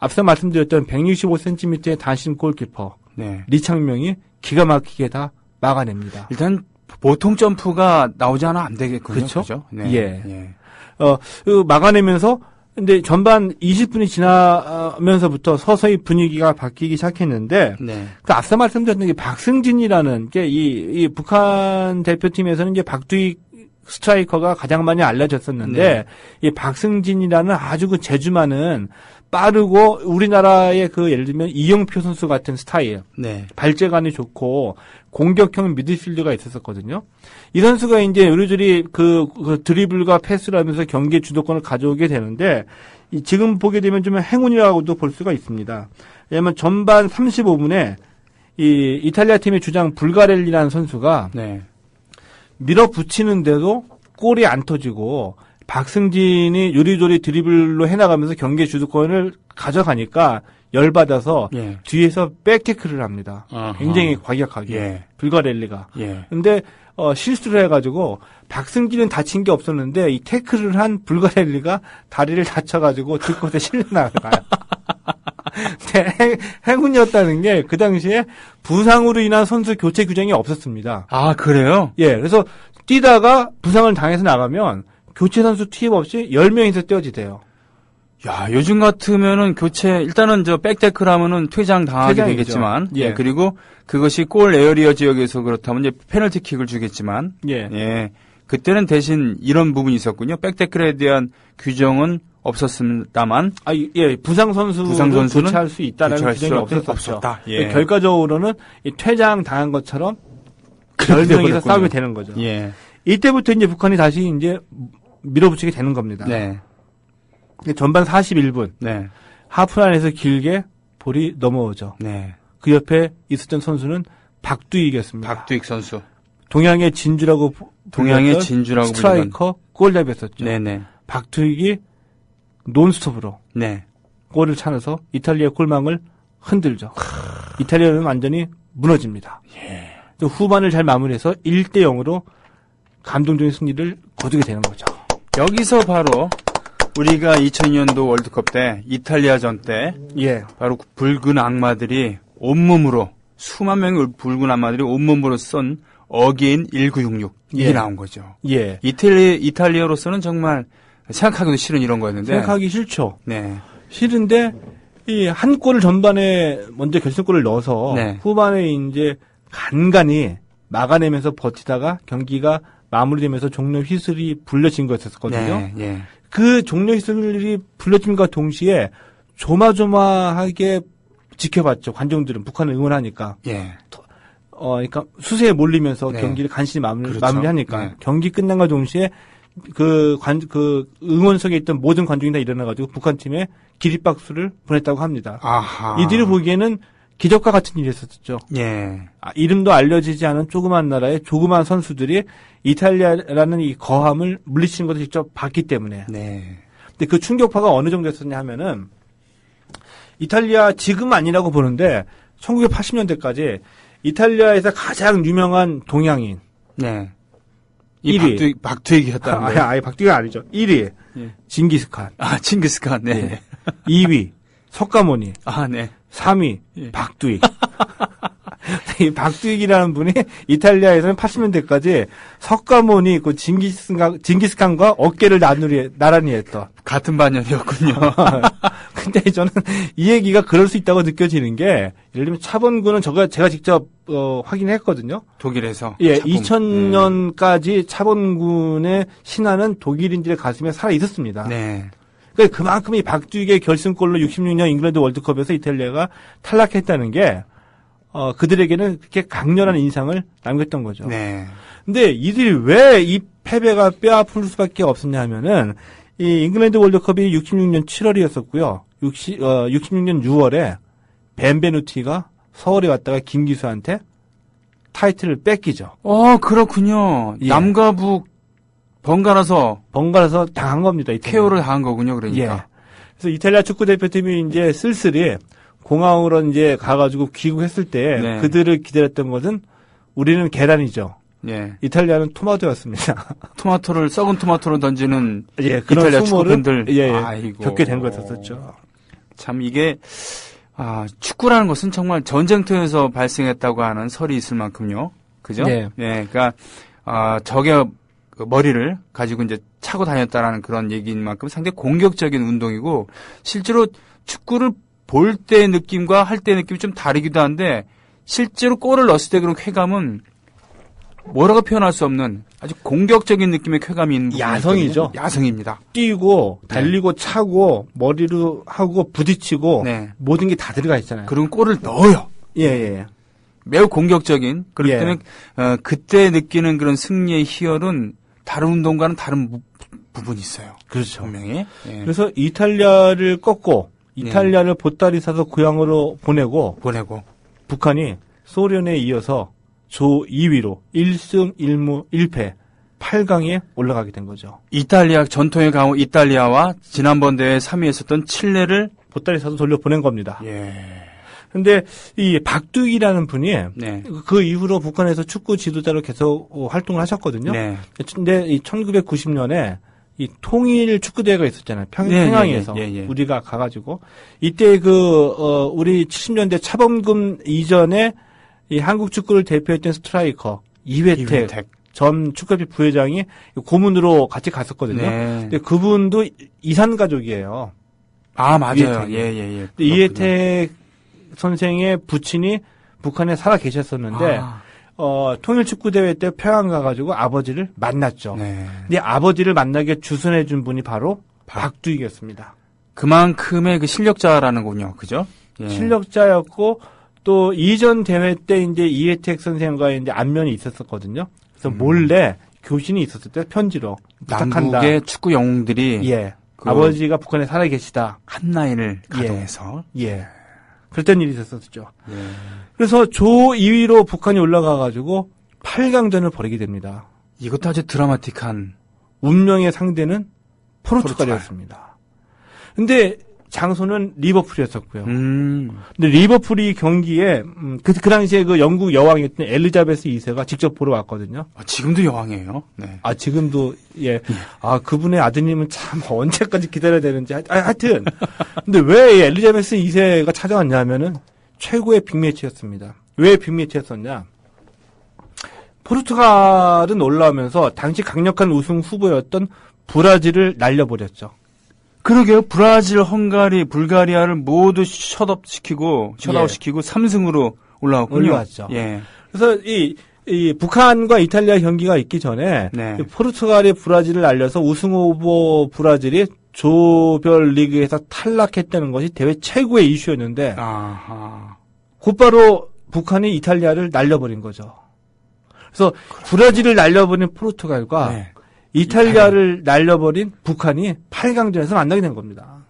앞서 말씀드렸던 165cm의 단신 골키퍼 네. 리창명이 기가 막히게 다 막아냅니다. 일단 보통 점프가 나오지 않아 안 되겠군요. 그렇죠? 그죠? 네. 예. 막아내면서 근데 전반 20분이 지나면서부터 서서히 분위기가 바뀌기 시작했는데 네. 그 앞서 말씀드렸던 게 박승진이라는 게 이 북한 대표팀에서는 이제 박두익 스트라이커가 가장 많이 알려졌었는데 네. 이 박승진이라는 아주 그 재주 많은 빠르고 우리나라의 그 예를 들면 이영표 선수 같은 스타일, 네. 발재간이 좋고 공격형 미드필더가 있었거든요. 이 선수가 이제 요리조리 그 드리블과 패스를 하면서 경기의 주도권을 가져오게 되는데 지금 보게 되면 좀 행운이라고도 볼 수가 있습니다. 왜냐하면 전반 35분에 이 이탈리아 팀의 주장 불가렐리라는 선수가 네. 밀어붙이는데도 골이 안 터지고 박승진이 요리조리 드리블로 해나가면서 경기의 주도권을 가져가니까 열받아서 예. 뒤에서 백태클을 합니다. 아하. 굉장히 과격하게. 예. 불가렐리가. 예. 근데 실수를 해가지고 박승진은 다친 게 없었는데 이 태클을 한 불가렐리가 다리를 다쳐가지고 뒷곳에 실려 나가요. 행운이었다는 게 그 당시에 부상으로 인한 선수 교체 규정이 없었습니다. 아, 그래요? 예, 그래서 뛰다가 부상을 당해서 나가면 교체 선수 투입 없이 10명이서 떼어지대요. 야, 요즘 같으면은 교체, 일단은 백태클 하면은 퇴장 당하게 퇴장이죠. 되겠지만, 예. 예, 그리고 그것이 골 에어리어 지역에서 그렇다면 이제 페널티킥을 주겠지만, 예. 예, 그때는 대신 이런 부분이 있었군요. 백태클에 대한 규정은 없었습니다만, 예, 부상 선수는 교체할 수 있다라는 교체할 규정이 수 없었죠. 없었다. 예. 결과적으로는 이 퇴장 당한 것처럼 그렇게 10명이서 돼버렸군요. 싸우게 되는 거죠. 예. 이때부터 이제 북한이 다시 이제 밀어붙이게 되는 겁니다. 네. 전반 41분 네. 하프 안에서 길게 볼이 넘어오죠. 네. 그 옆에 있었던 선수는 박두익이었습니다. 박두익 선수. 동양의 진주라고 동양의 불렸던 진주라고 스트라이커 골잡이였었죠. 네네. 박두익이 논스톱으로 네. 골을 차면서 이탈리아 골망을 흔들죠. 이탈리아는 완전히 무너집니다. 또 후반을 잘 마무리해서 1대 0으로 감동적인 승리를 거두게 되는 거죠. 여기서 바로 우리가 2002년도 월드컵 때 이탈리아전 때 예. 바로 붉은 악마들이 온몸으로 수만 명의 붉은 악마들이 온몸으로 쏜 어게인 1966 이게 예. 나온 거죠. 예. 이탈리아로서는 정말 생각하기도 싫은 이런 거였는데 생각하기 싫죠. 네. 싫은데 이 한 골을 전반에 먼저 결승골을 넣어서 네. 후반에 이제 간간히 막아내면서 버티다가 경기가 마무리되면서 종료 휘슬이 불려진 거였었거든요. 네. 예. 그 종료 휘슬이 불려짐과 동시에 조마조마하게 지켜봤죠. 관중들은 북한을 응원하니까. 예. 그러니까 수세에 몰리면서 네. 경기를 간신히 그렇죠. 마무리하니까 네. 경기 끝난과 동시에 그 응원석에 있던 모든 관중이 다 일어나가지고 북한 팀에 기립박수를 보냈다고 합니다. 아하. 이들이 보기에는 기적과 같은 일이 있었죠. 예. 이름도 알려지지 않은 조그만 나라의 조그만 선수들이 이탈리아라는 이 거함을 물리치는 것을 직접 봤기 때문에. 네. 근데 그 충격파가 어느 정도였었냐 하면은 이탈리아 지금 아니라고 보는데 1980년대까지 이탈리아에서 가장 유명한 동양인. 네. 이 1위. 박두익이었다는 거예요. 아예 박두가 아니죠. 1위. 예. 징기스칸. 아, 칭기스칸. 네. 예. 2위. 석가모니. 아, 네. 3위. 예. 박두익. 이 박두익이라는 분이 이탈리아에서는 80년대까지 석가모니 그 징기스칸과 어깨를 나란히 했던. 같은 반년이었군요. 근데 저는 이 얘기가 그럴 수 있다고 느껴지는 게 예를 들면 차범근은 제가 직접 확인했거든요. 독일에서. 예, 차범. 2000년까지 차범근의 신화는 독일인들의 가슴에 살아 있었습니다. 네. 그러니까 그만큼 이 박두익의 결승골로 66년 잉글랜드 월드컵에서 이탈리아가 탈락했다는 게 그들에게는 그렇게 강렬한 인상을 남겼던 거죠. 네. 근데 이들이 왜 이 패배가 뼈아플 수밖에 없었냐 하면은 이 잉글랜드 월드컵이 66년 7월이었었고요. 66년 6월에 벤베누티가 서울에 왔다가 김기수한테 타이틀을 뺏기죠. 그렇군요. 예. 남과 북 번갈아서 당한 겁니다. 이탈리아. KO를 당한 거군요, 그러니까. 예. 그래서 이탈리아 축구 대표팀이 이제 쓸쓸히 공항으로 이제 가가지고 귀국했을 때 네. 그들을 기다렸던 것은 우리는 계란이죠. 예. 이탈리아는 토마토였습니다. 썩은 토마토를 던지는 예, 그런 이탈리아 수모를 축구팬들. 예, 아이고. 겪게 된 거였었죠. 참 이게 축구라는 것은 정말 전쟁터에서 발생했다고 하는 설이 있을 만큼요. 그죠? 네. 예. 그러니까 적의 그 머리를 가지고 이제 차고 다녔다라는 그런 얘기인 만큼 상당히 공격적인 운동이고 실제로 축구를 볼 때 느낌과 할 때 느낌이 좀 다르기도 한데 실제로 골을 넣었을 때 그런 쾌감은 뭐라고 표현할 수 없는 아주 공격적인 느낌의 쾌감이 있는 부분이 야성이죠. 있거든요. 야성입니다. 뛰고 달리고 차고 머리로 하고 부딪히고 네. 모든 게 다 들어가 있잖아요. 그리고 골을 넣어요. 예. 매우 공격적인. 그렇기 예. 때문에 그때 느끼는 그런 승리의 희열은 다른 운동과는 다른 부분이 있어요. 그렇죠. 분명히. 예. 그래서 이탈리아를 꺾고 이탈리아를 보따리 싸서 고향으로 보내고 북한이 소련에 이어서 조 2위로 1승 1무 1패 8강에 올라가게 된 거죠. 이탈리아 전통의 강호 이탈리아와 지난번 대회 3위 했었던 칠레를 보따리 싸서 돌려보낸 겁니다. 예. 근데 이 박두기라는 분이 네. 그 이후로 북한에서 축구 지도자로 계속 활동을 하셨거든요. 네. 근데 이 1990년에 이 통일 축구 대회가 있었잖아요. 네, 평양에서 예. 우리가 가가지고 이때 우리 70년대 차범근 이전에 이 한국 축구를 대표했던 스트라이커 이회택 전 축구협회 부회장이 고문으로 같이 갔었거든요. 네. 근데 그분도 이산 가족이에요. 아, 맞아요. 이회택이. 예. 이회택 선생의 부친이 북한에 살아 계셨었는데 통일 축구 대회 때 평양 가가지고 아버지를 만났죠. 네. 근데 아버지를 만나게 주선해 준 분이 바로 박두익이었습니다. 그만큼의 그 실력자라는군요. 그죠? 예. 실력자였고 또 이전 대회 때 이제 이혜택 선생과 이제 안면이 있었었거든요. 그래서 몰래 교신이 있었을 때 편지로 부탁한다. 남북의 축구 영웅들이 예. 아버지가 북한에 살아 계시다. 한라인을 가동해서 예. 그랬던 일이 있었었죠. 예. 그래서 조 2위로 북한이 올라가가지고 8강전을 벌이게 됩니다. 이것도 아주 드라마틱한 운명의 상대는 포르투갈이었습니다. 근데 장소는 리버풀이었었고요. 근데 리버풀이 경기에 그 당시에 그 영국 여왕이었던 엘리자베스 2세가 직접 보러 왔거든요. 아, 지금도 여왕이에요. 네. 아 지금도 예. 아 그분의 아드님은 참 언제까지 기다려야 되는지 하여튼 근데 왜 엘리자베스 2세가 찾아왔냐면은 최고의 빅매치였습니다. 왜 빅매치였었냐? 포르투갈은 올라오면서 당시 강력한 우승 후보였던 브라질을 날려버렸죠. 그러게요. 브라질, 헝가리, 불가리아를 모두 셧아웃시키고 3승으로 올라왔군요. 올라왔죠. 예. 그래서 이 북한과 이탈리아 경기가 있기 전에 네. 포르투갈이 브라질을 날려서 우승 후보 브라질이 조별 리그에서 탈락했다는 것이 대회 최고의 이슈였는데 아하. 곧바로 북한이 이탈리아를 날려버린 거죠. 그래서 브라질을 날려버린 포르투갈과 네. 이탈리아를 날려버린 북한이 8강전에서 만나게 된 겁니다.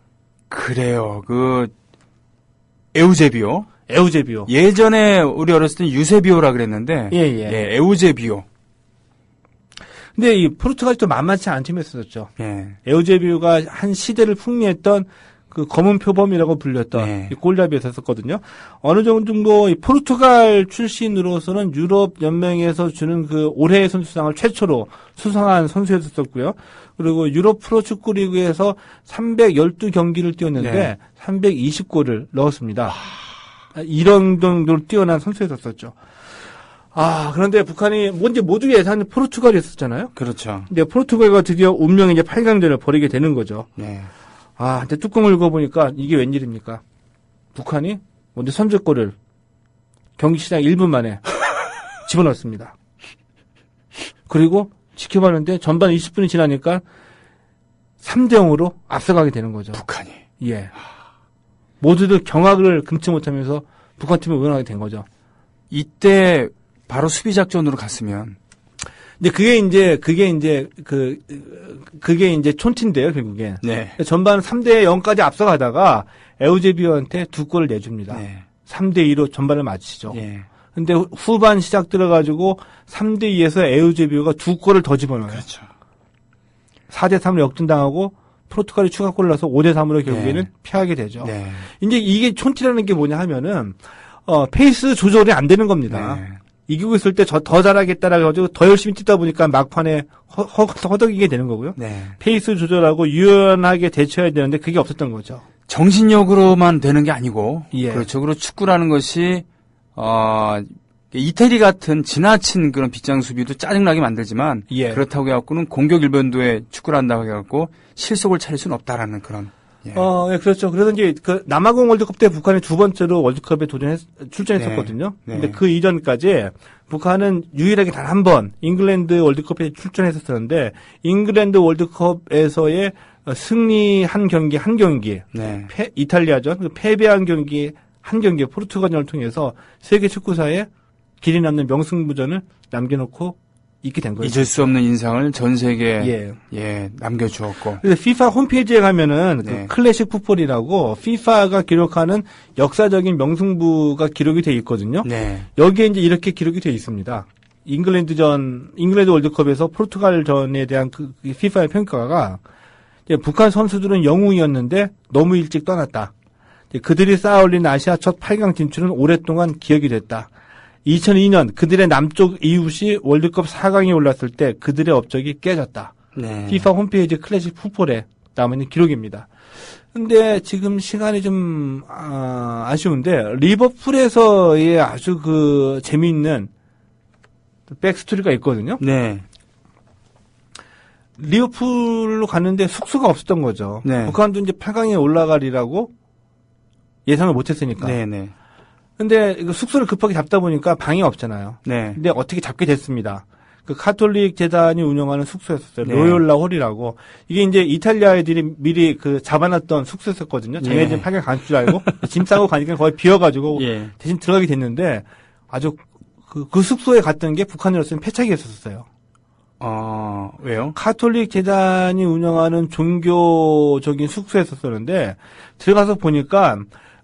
그래요. 에우제비오. 예전에 우리 어렸을 때 유세비오라 그랬는데. 예. 에우제비오. 근데 이 포르투갈이 또 만만치 않은 팀이었었죠. 예. 에우제비오가 한 시대를 풍미했던 그 검은 표범이라고 불렸던 네. 이 골잡이였었거든요. 어느 정도 이 포르투갈 출신으로서는 유럽 연맹에서 주는 그 올해의 선수상을 최초로 수상한 선수였었고요. 그리고 유럽 프로축구 리그에서 312경기를 뛰었는데 네. 320골을 넣었습니다. 이런 정도로 뛰어난 선수였었죠. 그런데 북한이 뭔지 모두 예상은 포르투갈이었었잖아요. 그렇죠. 근데 포르투갈과 드디어 운명의 이제 8강전을 벌이게 되는 거죠. 네. 근데 뚜껑을 읽어보니까 이게 웬일입니까? 북한이 먼저 선제골을 경기 시작 1분 만에 집어넣습니다. 그리고 지켜봤는데 전반 20분이 지나니까 3대0으로 앞서가게 되는 거죠. 북한이. 예. 모두들 경악을 금치 못하면서 북한 팀을 응원하게 된 거죠. 이때 바로 수비 작전으로 갔으면. 근데 그게 이제 촌티인데요, 결국엔. 네. 전반 3대0까지 앞서가다가 에우제비오한테 2골을 내줍니다. 네. 3대2로 전반을 마치죠. 예. 근데 후반 시작 들어가지고 3대2에서 에우제비오가 2골을 더 집어넣어요. 그렇죠. 4대3으로 역전당하고 포르투갈이 추가골을 넣어서 5대3으로 결국에는 네. 피하게 되죠. 네. 이제 이게 촌티라는 게 뭐냐 하면은 페이스 조절이 안 되는 겁니다. 네. 이기고 있을 때 더 잘하겠다라고 해가지고 더 열심히 뛰다 보니까 막판에 허덕이게 되는 거고요. 네. 페이스 조절하고 유연하게 대처해야 되는데 그게 없었던 거죠. 정신력으로만 되는 게 아니고. 예. 그렇죠. 그리고 축구라는 것이, 이태리 같은 지나친 그런 빗장 수비도 짜증나게 만들지만. 예. 그렇다고 해갖고는 공격 일변도에 축구를 한다고 해갖고 실속을 차릴 수는 없다라는 그런. 예. 예, 그렇죠. 그래서 이제 그 남아공 월드컵 때 북한이 두 번째로 월드컵에 출전했었거든요. 네. 근데 그 이전까지 북한은 유일하게 단 한 번 잉글랜드 월드컵에 출전했었는데 잉글랜드 월드컵에서의 승리한 경기 한 경기, 네. 이탈리아전 패배한 경기 한 경기 포르투갈전을 통해서 세계 축구사에 길이 남는 명승부전을 남겨놓고 있게 된 거예요. 잊을 수 없는 인상을 전 세계에 남겨주었고. 그래서 FIFA 홈페이지에 가면은 네. 그 클래식 풋볼이라고 FIFA가 기록하는 역사적인 명승부가 기록이 돼 있거든요. 네. 여기에 이제 이렇게 기록이 돼 있습니다. 잉글랜드 월드컵에서 포르투갈전에 대한 그 FIFA의 평가가 이제 북한 선수들은 영웅이었는데 너무 일찍 떠났다. 그들이 쌓아올린 아시아 첫 8강 진출은 오랫동안 기억이 됐다. 2002년 그들의 남쪽 이웃이 월드컵 4강에 올랐을 때 그들의 업적이 깨졌다. 네. FIFA 홈페이지 클래식 풋볼에 남아있는 기록입니다. 근데 지금 시간이 좀 아쉬운데 리버풀에서의 아주 그 재미있는 백스토리가 있거든요. 네. 리버풀로 갔는데 숙소가 없었던 거죠. 네. 북한도 이제 8강에 올라가리라고 예상을 못했으니까. 네네. 근데 이거 숙소를 급하게 잡다 보니까 방이 없잖아요. 네. 근데 어떻게 잡게 됐습니다. 그 카톨릭 재단이 운영하는 숙소였었어요. 네. 로열라 홀이라고. 이게 이제 이탈리아 애들이 미리 그 잡아놨던 숙소였었거든요. 자기네들 8강 갈 줄 알고 짐 싸고 가니까 거의 비어가지고 예. 대신 들어가게 됐는데 아주 그 숙소에 갔던 게 북한으로서는 패착이었었어요. 왜요? 카톨릭 재단이 운영하는 종교적인 숙소였었는데 들어가서 보니까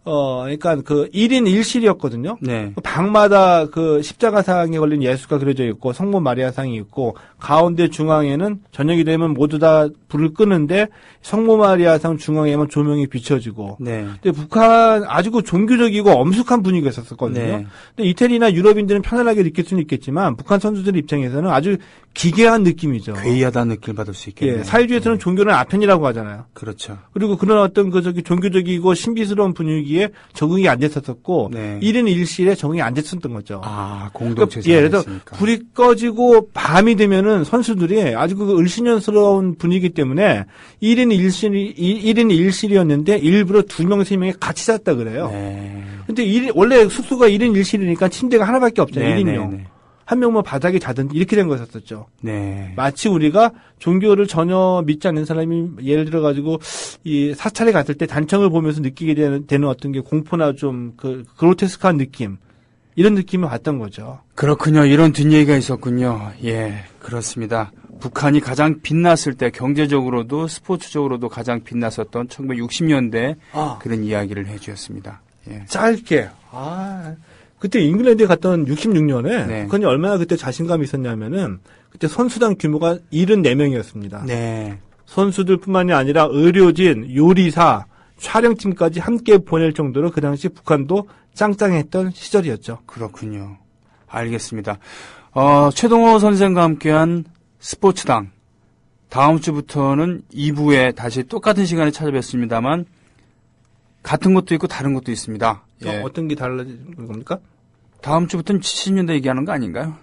그러니까 그 1인 1실이었거든요. 네. 방마다 그 십자가상에 걸린 예수가 그려져 있고 성모 마리아상이 있고 가운데 중앙에는 저녁이 되면 모두 다 불을 끄는데 성모 마리아상 중앙에만 조명이 비춰지고. 네. 근데 북한 아주 그 종교적이고 엄숙한 분위기가 있었거든요. 네. 근데 이태리나 유럽인들은 편안하게 느낄 수는 있겠지만 북한 선수들 입장에서는 아주 기괴한 느낌이죠. 괴이하다는 느낌을 받을 수 있겠네요. 예, 사회주의에서는 종교는 아편이라고 하잖아요. 그렇죠. 그리고 그런 어떤 종교적이고 신비스러운 분위기에 적응이 안 됐었고, 네. 1인 1실에 적응이 안 됐었던 거죠. 공동체 예, 그래서 생활이니까. 불이 꺼지고 밤이 되면은 선수들이 아주 그 을씨년스러운 분위기 때문에 1인 1실이었는데 일부러 2명, 3명이 같이 잤다 그래요. 네. 근데 원래 숙소가 1인 1실이니까 침대가 하나밖에 없잖아요. 네, 1인용. 네, 한 명만 바닥에 자든 이렇게 된 거였었죠. 네. 마치 우리가 종교를 전혀 믿지 않는 사람이 예를 들어 가지고 이 사찰에 갔을 때 단청을 보면서 느끼게 되는 어떤 게 공포나 좀 그 그로테스크한 느낌 이런 느낌을 받던 거죠. 그렇군요. 이런 뒷얘기가 있었군요. 예, 그렇습니다. 북한이 가장 빛났을 때 경제적으로도 스포츠적으로도 가장 빛났었던 1960년대 그런 이야기를 해주셨습니다. 예. 짧게. 그때 잉글랜드에 갔던 66년에 네. 북한이 얼마나 그때 자신감이 있었냐면은 그때 선수단 규모가 74명이었습니다. 네. 선수들뿐만이 아니라 의료진, 요리사, 촬영팀까지 함께 보낼 정도로 그 당시 북한도 짱짱했던 시절이었죠. 그렇군요. 알겠습니다. 최동호 선생과 함께한 스포츠당. 다음 주부터는 2부에 다시 똑같은 시간에 찾아뵙습니다만 같은 것도 있고 다른 것도 있습니다. 예. 어떤 게 달라지는 겁니까? 다음 주부터는 70년대 얘기하는 거 아닌가요?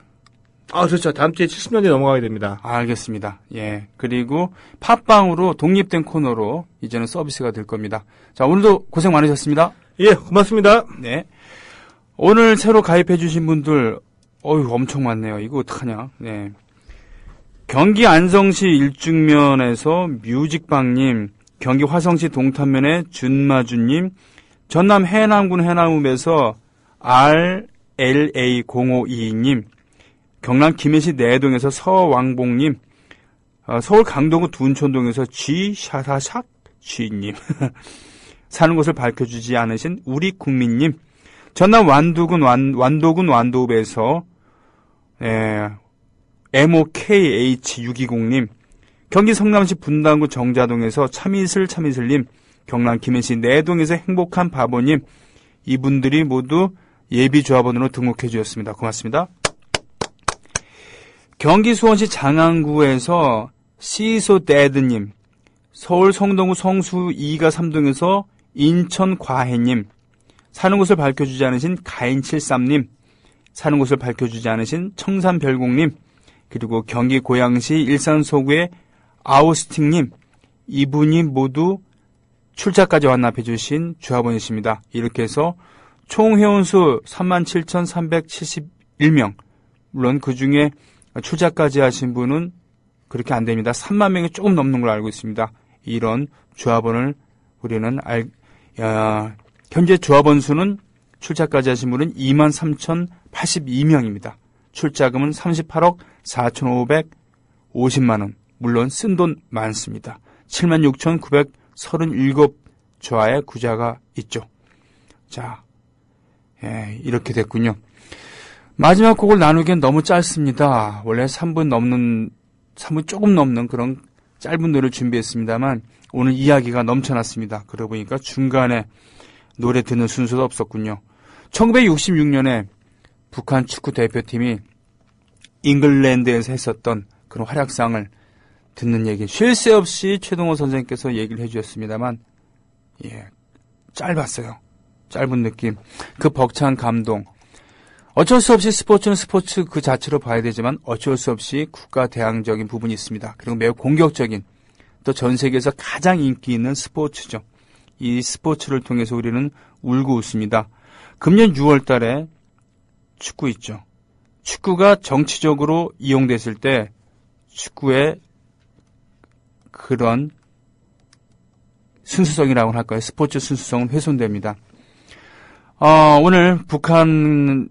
그렇죠. 다음 주에 70년대 넘어가게 됩니다. 알겠습니다. 예. 그리고 팟빵으로 독립된 코너로 이제는 서비스가 될 겁니다. 자, 오늘도 고생 많으셨습니다. 예, 고맙습니다. 네. 오늘 새로 가입해주신 분들, 엄청 많네요. 이거 어떡하냐. 네. 경기 안성시 일중면에서 뮤직방님, 경기 화성시 동탄면의 준마주님, 전남 해남군 해남읍에서 RLA0522님, 경남 김해시 내동에서 서왕봉님, 서울 강동구 둔촌동에서 G샤사샥 G님, 사는 곳을 밝혀주지 않으신 우리 국민님, 전남 완도군 완도읍에서 MOKH620님, 경기 성남시 분당구 정자동에서 참이슬님, 경남 김해시 내동에서 행복한 바보님, 이분들이 모두 예비조합원으로 등록해 주셨습니다. 고맙습니다. 경기 수원시 장안구에서 시소데드님, 서울 성동구 성수 2가 3동에서 인천 과해님, 사는 곳을 밝혀주지 않으신 가인73님, 사는 곳을 밝혀주지 않으신 청산별공님, 그리고 경기 고양시 일산서구의 아우스팅님, 이분이 모두 출자까지 완납해 주신 주합원이십니다. 이렇게 해서 총 회원수 37,371명. 물론 그 중에 출자까지 하신 분은 그렇게 안 됩니다. 3만 명이 조금 넘는 걸로 알고 있습니다. 이런 주합원을 우리는 현재 주합원 수는 출자까지 하신 분은 23,082명입니다. 출자금은 38억 4,550만 원. 물론 쓴 돈 많습니다. 76,937조화의 구자가 있죠. 자, 이렇게 됐군요. 마지막 곡을 나누기엔 너무 짧습니다. 원래 3분 조금 넘는 그런 짧은 노래를 준비했습니다만 오늘 이야기가 넘쳐났습니다. 그러고 보니까 중간에 노래 듣는 순서도 없었군요. 1966년에 북한 축구 대표팀이 잉글랜드에서 했었던 그런 활약상을 듣는 얘기, 쉴 새 없이 최동호 선생님께서 얘기를 해주셨습니다만, 짧았어요. 짧은 느낌, 그 벅찬 감동. 어쩔 수 없이 스포츠는 스포츠 그 자체로 봐야 되지만 어쩔 수 없이 국가대항적인 부분이 있습니다. 그리고 매우 공격적인, 또 전 세계에서 가장 인기 있는 스포츠죠. 이 스포츠를 통해서 우리는 울고 웃습니다. 금년 6월 달에 축구 있죠. 축구가 정치적으로 이용됐을 때 축구의 그런 순수성이라고 할까요? 스포츠 순수성은 훼손됩니다. 오늘 북한에서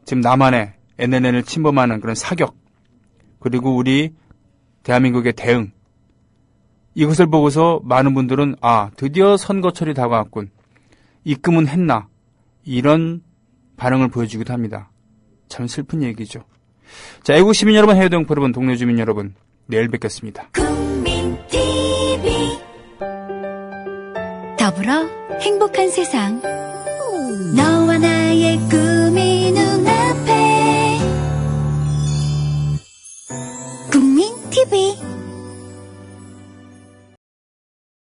지금 남한의 NNN을 침범하는 그런 사격, 그리고 우리 대한민국의 대응, 이것을 보고서 많은 분들은 드디어 선거철이 다가왔군, 입금은 했나, 이런 반응을 보여주기도 합니다. 참 슬픈 얘기죠. 자, 애국 시민 여러분, 해외 동포 여러분, 동네 주민 여러분, 내일 뵙겠습니다. 국민TV 더불어 행복한 세상, 너와 나의 꿈이 눈앞에 국민TV